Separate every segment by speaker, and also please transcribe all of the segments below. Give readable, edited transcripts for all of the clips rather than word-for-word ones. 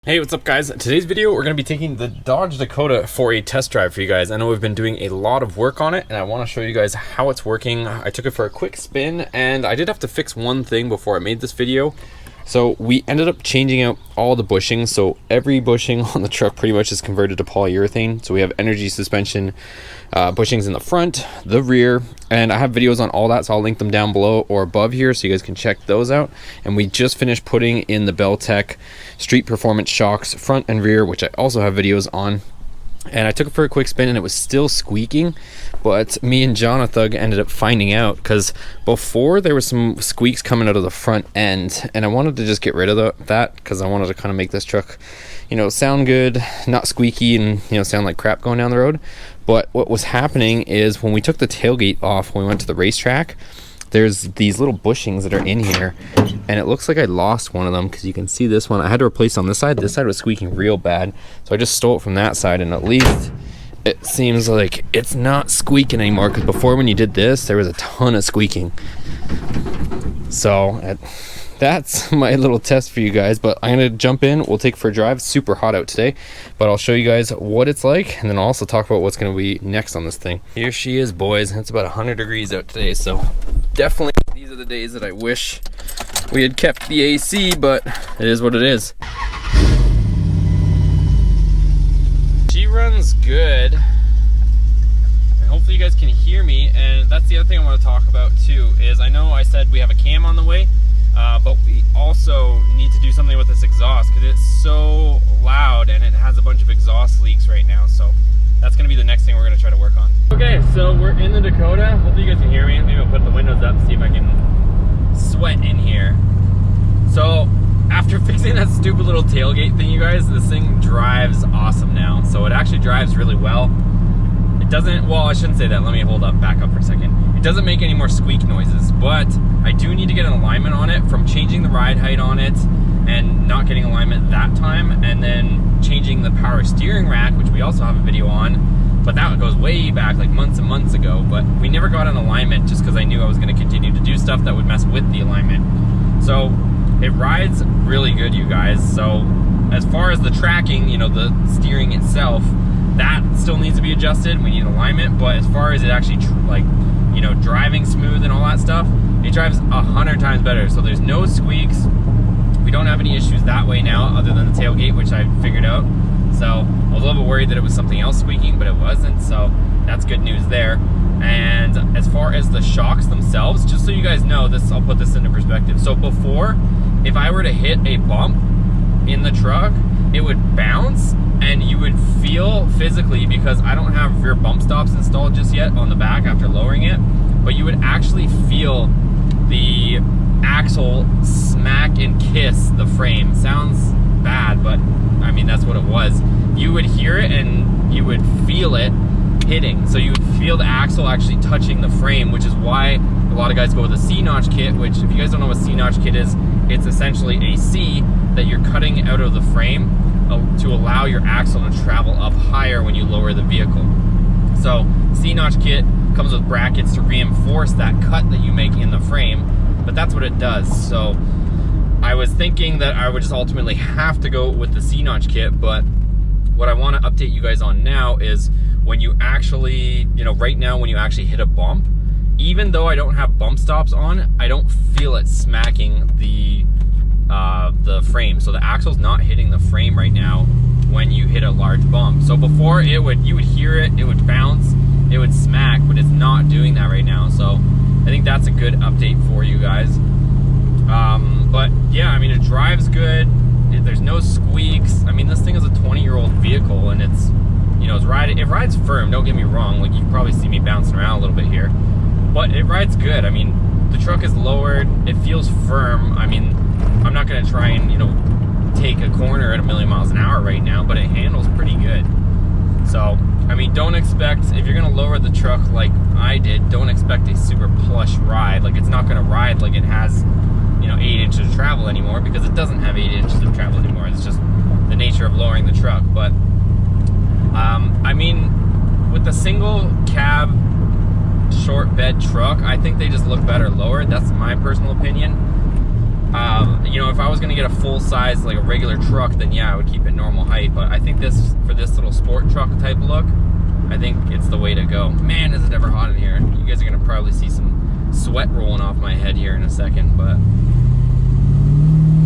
Speaker 1: Hey, what's up guys? Today's video we're going to be taking the Dodge Dakota for a test drive for you guys. I know we've been doing a lot of work on it and I want to show you guys how it's working. I took it for a quick spin and I did have to fix one thing before I made this video. So we ended up changing out all the bushings. So every bushing on the truck pretty much is converted to polyurethane. So we have energy suspension bushings in the front, the rear, and I have videos on all that, so I'll link them down below or above here so you guys can check those out. And we just finished putting in the Belltech street performance shocks front and rear, which I also have videos on. And I took it for a quick spin and it was still squeaking, but me and Jonathan ended up finding out because before there was some squeaks coming out of the front end, and I wanted to just get rid of that because I wanted to kind of make this truck, you know, sound good, not squeaky, and you know, sound like crap going down the road. But what was happening is when we took the tailgate off when we went to the racetrack, there's these little bushings that are in here, and it looks like I lost one of them because you can see this one I had to replace on this side. This side was squeaking real bad, so I just stole it from that side, and at least it seems like it's not squeaking anymore, because before when you did this there was a ton of squeaking. So that's my little test for you guys, but I'm gonna jump in. We'll take it for a drive. It's super hot out today, but I'll show you guys what it's like, and then I'll also talk about what's gonna be next on this thing. Here she is, boys. It's about 100 degrees out today, so definitely these are the days that I wish we had kept the AC, but it is what it is. She runs good, and hopefully you guys can hear me. And that's the other thing I want to talk about too, is I know I said we have a cam on the way, but we also need to do something with this exhaust because it's so loud and it has a bunch of exhaust leaks right now. So that's going to be the next thing we're going to try to work on. Okay, so we're in the Dakota. Hopefully you guys can hear me. Maybe I'll put the windows up, see if I can sweat in here. So after fixing that stupid little tailgate thing, you guys, this thing drives awesome now. So it actually drives really well. It doesn't, well, I shouldn't say that. Let me back up for a second. It doesn't make any more squeak noises, but I do need to get an alignment on it from changing the ride height on it and not getting alignment that time, and then changing the power steering rack, which we also have a video on, but that goes way back, like months and months ago. But we never got an alignment just because I knew I was going to continue to do stuff that would mess with the alignment. So it rides really good, you guys. So as far as the tracking, you know, the steering itself, that still needs to be adjusted. We need alignment, but as far as it actually like, you know, driving smooth and all that stuff, it drives 100 times better. So there's no squeaks. We don't have any issues that way now, other than the tailgate, which I figured out. So I was a little bit worried that it was something else squeaking, but it wasn't. So that's good news there. And as far as the shocks themselves, just so you guys know this, I'll put this into perspective. So before, if I were to hit a bump in the truck, it would bounce and you would feel physically, because I don't have rear bump stops installed just yet on the back after lowering it, but you would actually feel the axle smack and kiss the frame. Sounds bad, but I mean, that's what it was. You would hear it and you would feel it hitting. So you would feel the axle actually touching the frame, which is why a lot of guys go with a C-notch kit, which if you guys don't know what C-notch kit is, it's essentially a C that you're cutting out of the frame to allow your axle to travel up higher when you lower the vehicle. So C-notch kit comes with brackets to reinforce that cut that you make in the frame, but that's what it does. So I was thinking that I would just ultimately have to go with the C-notch kit, but what I want to update you guys on now is when you actually, you know, right now when you actually hit a bump, even though I don't have bump stops on, I don't feel it smacking the frame. So the axle's not hitting the frame right now when you hit a large bump. So before you would hear it, it would bounce, it would smack, but it's not doing that right now. So I think that's a good update for you guys. But yeah, I mean, it drives good. There's no squeaks. I mean, this thing is a 20-year-old vehicle, and it's, you know, it rides firm. Don't get me wrong. Like, you can probably see me bouncing around a little bit here, but it rides good. I mean, the truck is lowered. It feels firm. I mean, I'm not going to try and, you know, take a corner at 1,000,000 miles an hour right now, but it handles pretty good. So, I mean, don't expect, if you're going to lower the truck like I did, don't expect a super plush ride. Like, it's not going to ride like it has, you know, 8 inches of travel anymore, because it doesn't have 8 inches of travel anymore. It's just the nature of lowering the truck. But I mean, with the single cab short bed truck, I think they just look better lowered. That's my personal opinion. You know, if I was gonna get a full size, like a regular truck, then yeah, I would keep it normal height. But I think this, for this little sport truck type look, I think it's the way to go. Man, is it ever hot in here. You guys are gonna probably see some sweat rolling off my head here in a second, but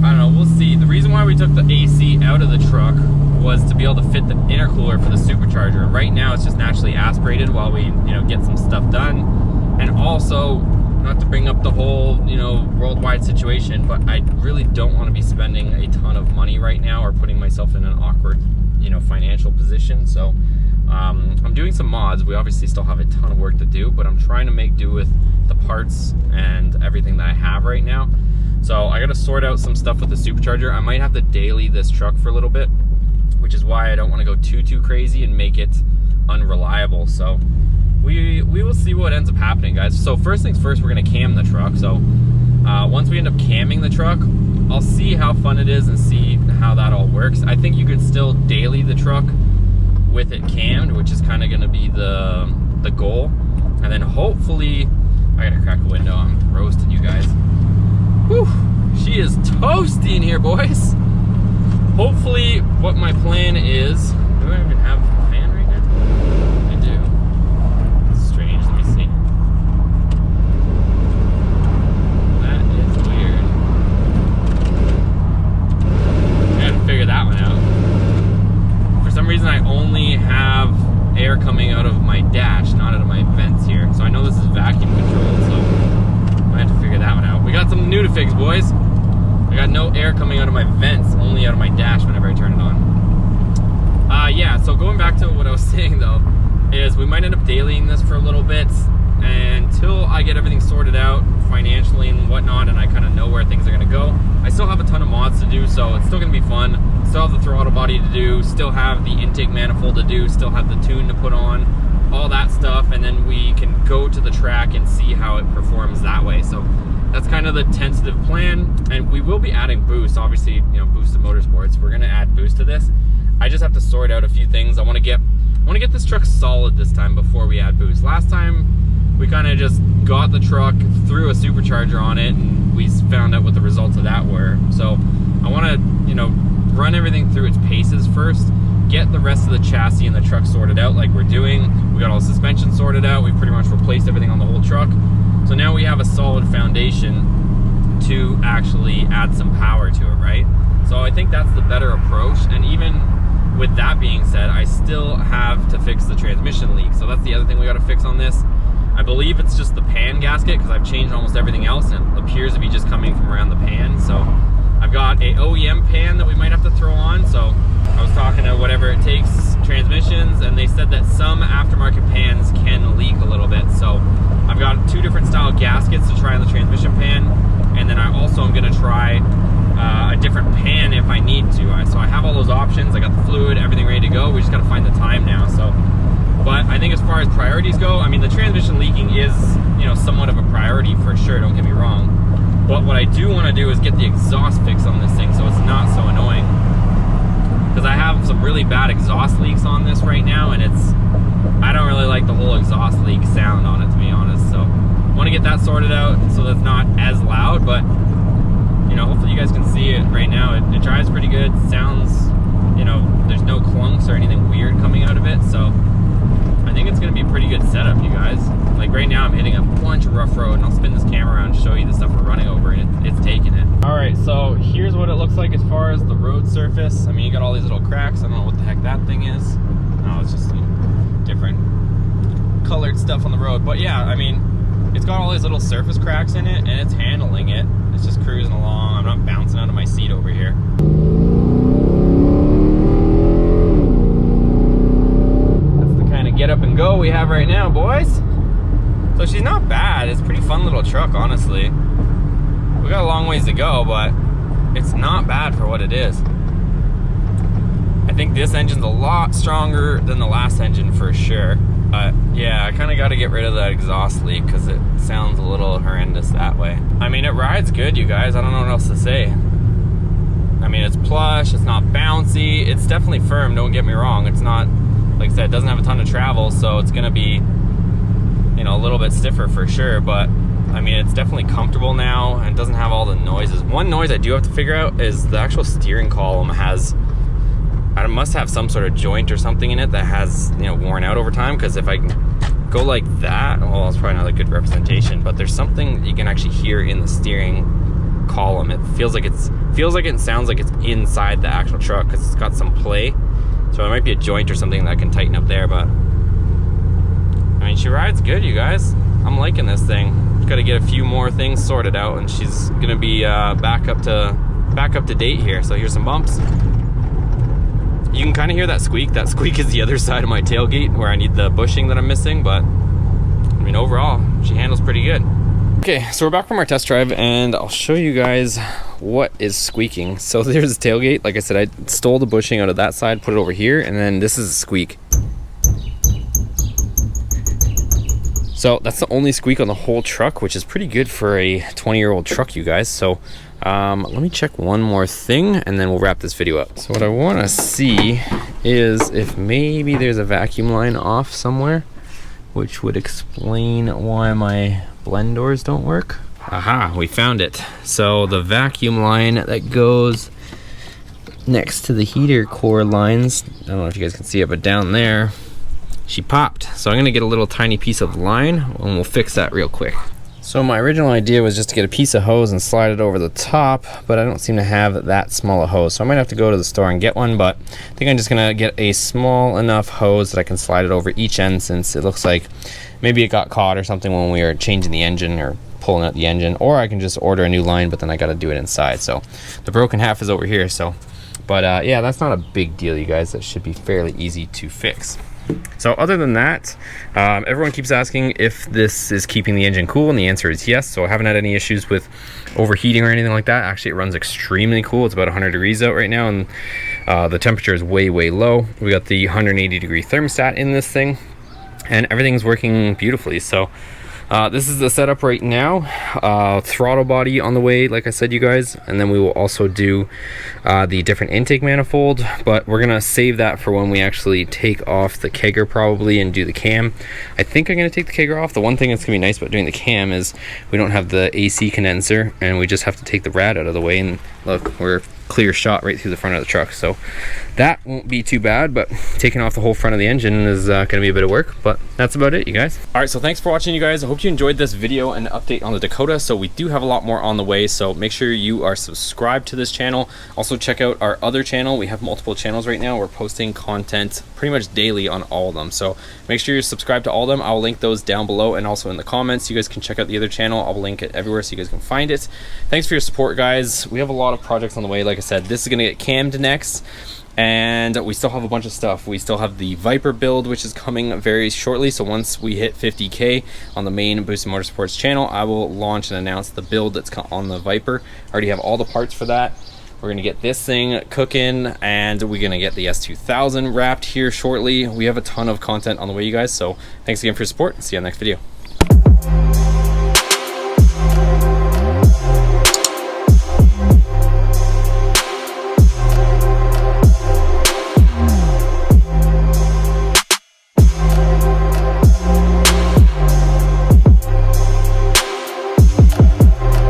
Speaker 1: I don't know, we'll see. The reason why we took the AC out of the truck was to be able to fit the intercooler for the supercharger. Right now it's just naturally aspirated while we, you know, get some stuff done. And also, not to bring up the whole, you know, worldwide situation, but I really don't want to be spending a ton of money right now or putting myself in an awkward, you know, financial position. So I'm doing some mods. We obviously still have a ton of work to do, but I'm trying to make do with the parts and everything that I have right now. So I got to sort out some stuff with the supercharger. I might have to daily this truck for a little bit, which is why I don't want to go too crazy and make it unreliable. So we will see what ends up happening, guys. So first things first, we're going to cam the truck. So once we end up camming the truck, I'll see how fun it is and see how that all works. I think you could still daily the truck with it cammed, which is kind of going to be the goal. And then hopefully, I gotta crack a window. I'm roasting you guys. Whew, she is toasty in here, boys. Hopefully, what my plan is, do I even have a fan right now? I do. It's strange, let me see. That is weird. I gotta figure that one out. For some reason, I only have air coming out of my dash, not out of my vents here. So I know this is vacuum controlled, so I have to figure that one out. We got some new to fix, boys. I got no air coming out of my vents, only out of my dash whenever I turn it on. Yeah, so going back to what I was saying though, is we might end up dailying this for a little bit until I get everything sorted out financially and whatnot, and I kind of know where things are gonna go. I still have a ton of mods to do, so it's still gonna be fun. Still have the throttle body to do, still have the intake manifold to do, still have the tune to put on, all that stuff, and then we can go to the track and see how it performs that way. So that's kind of the tentative plan, and we will be adding boost. Obviously, you know, Boost to Motorsports, we're gonna add boost to this. I just have to sort out a few things. I want to get this truck solid this time before we add boost. Last time we kind of just got the truck, threw a supercharger on it, and we found out what the results of that were. So I want to, you know, run everything through its paces first, get the rest of the chassis and the truck sorted out like we're doing. We got all the suspension sorted out. We pretty much replaced everything on the whole truck. So now we have a solid foundation to actually add some power to it, right? So I think that's the better approach. And even with that being said, I still have to fix the transmission leak. So that's the other thing we got to fix on this. I believe it's just the pan gasket, because I've changed almost everything else and it appears to be just coming from around the pan. So I've got a OEM pan that we might have to throw on. So I was talking to Whatever It Takes Transmissions, and they said that some aftermarket pans can leak a little bit. So I've got 2 different style gaskets to try on the transmission pan, and then I also am going to try a different pan if I need to. So I have all those options. I got the fluid, everything ready to go. We just got to find the time now. So, but I think as far as priorities go, I mean, the transmission leaking is, you know, somewhat of a priority for sure. Don't get me wrong. But what I do want to do is get the exhaust fix on this thing so it's not so annoying. Because I have some really bad exhaust leaks on this right now, and I don't really like the whole exhaust leak sound on it, to be honest. So I want to get that sorted out so that's not as loud, but you know, hopefully you guys can see it right now. It drives pretty good. It sounds, you know, there's no clunks or anything weird coming out of it. So I think it's going to be a pretty good setup, you guys. Like right now I'm hitting a bunch of rough road, and I'll spin this camera around and show you the stuff we're running over, and it's taking it. All right, so here's what it looks like as far as the road surface. I mean, you got all these little cracks. I don't know what the heck that thing is. Oh, it's just different colored stuff on the road. But yeah, I mean, it's got all these little surface cracks in it, and it's handling it. It's just cruising along. I'm not bouncing out of my seat over here. That's the kind of get up and go we have right now, boys. So she's not bad. It's a pretty fun little truck, honestly. We got a long ways to go, but it's not bad for what it is. I think this engine's a lot stronger than the last engine for sure. But yeah, I kind of got to get rid of that exhaust leak because it sounds a little horrendous that way. I mean, it rides good, you guys. I don't know what else to say. I mean, it's plush, it's not bouncy. It's definitely firm, don't get me wrong. It's not, like I said, it doesn't have a ton of travel, so it's going to be, you know, a little bit stiffer for sure. But I mean, it's definitely comfortable now and doesn't have all the noises. One noise I do have to figure out is the actual steering column has, I must have some sort of joint or something in it that has, you know, worn out over time, because if I go like that, well, it's probably not a good representation, but there's something you can actually hear in the steering column. It feels like it sounds like it's inside the actual truck because it's got some play. So it might be a joint or something that I can tighten up there, but I mean, she rides good, you guys. I'm liking this thing. Just got to get a few more things sorted out, and she's gonna be back up to date here. So here's some bumps. You can kind of hear that squeak. That squeak is the other side of my tailgate where I need the bushing that I'm missing, but I mean, overall, she handles pretty good. Okay, so we're back from our test drive, and I'll show you guys what is squeaking. So there's the tailgate. Like I said, I stole the bushing out of that side, put it over here, and then this is a squeak. So that's the only squeak on the whole truck, which is pretty good for a 20-year-old truck, you guys. So let me check one more thing and then we'll wrap this video up. So what I want to see is if maybe there's a vacuum line off somewhere, which would explain why my blend doors don't work. Aha, we found it. So the vacuum line that goes next to the heater core lines, I don't know if you guys can see it, but down there, she popped. So I'm gonna get a little tiny piece of line and we'll fix that real quick. So my original idea was just to get a piece of hose and slide it over the top, but I don't seem to have that small a hose. So I might have to go to the store and get one, but I think I'm just gonna get a small enough hose that I can slide it over each end, since it looks like maybe it got caught or something when we were changing the engine or pulling out the engine, or I can just order a new line, but then I gotta do it inside. So the broken half is over here, so, but yeah, that's not a big deal, you guys. That should be fairly easy to fix. So other than that, everyone keeps asking if this is keeping the engine cool, and the answer is yes. So I haven't had any issues with overheating or anything like that. Actually, it runs extremely cool. It's about 100 degrees out right now, and the temperature is way low. We got the 180 degree thermostat in this thing, and everything's working beautifully. So this is the setup right now. Throttle body on the way, like I said, you guys, and then we will also do the different intake manifold, but we're gonna save that for when we actually take off the kegger probably and do the cam. I think I'm gonna take the kegger off. The one thing that's gonna be nice about doing the cam is we don't have the AC condenser, and we just have to take the rad out of the way, and look, we're clear shot right through the front of the truck, so that won't be too bad. But taking off the whole front of the engine is gonna be a bit of work, but that's about it, you guys. All right, so thanks for watching, you guys. I hope you enjoyed this video and update on the Dakota. So we do have a lot more on the way, so make sure you are subscribed to this channel. Also check out our other channel. We have multiple channels right now. We're posting content pretty much daily on all of them, so make sure you're subscribed to all of them. I'll link those down below and also in the comments. You guys can check out the other channel. I'll link it everywhere so you guys can find it. Thanks for your support, guys. We have a lot of projects on the way. Like I said, this is gonna get cammed next, and we still have a bunch of stuff. We still have the Viper build, which is coming very shortly. So once we hit 50K on the main Boosted Motorsports channel, I will launch and announce the build that's on the Viper. I already have all the parts for that. We're gonna get this thing cooking, and we're gonna get the S2000 wrapped here shortly. We have a ton of content on the way, you guys. So thanks again for your support. See you on the next video.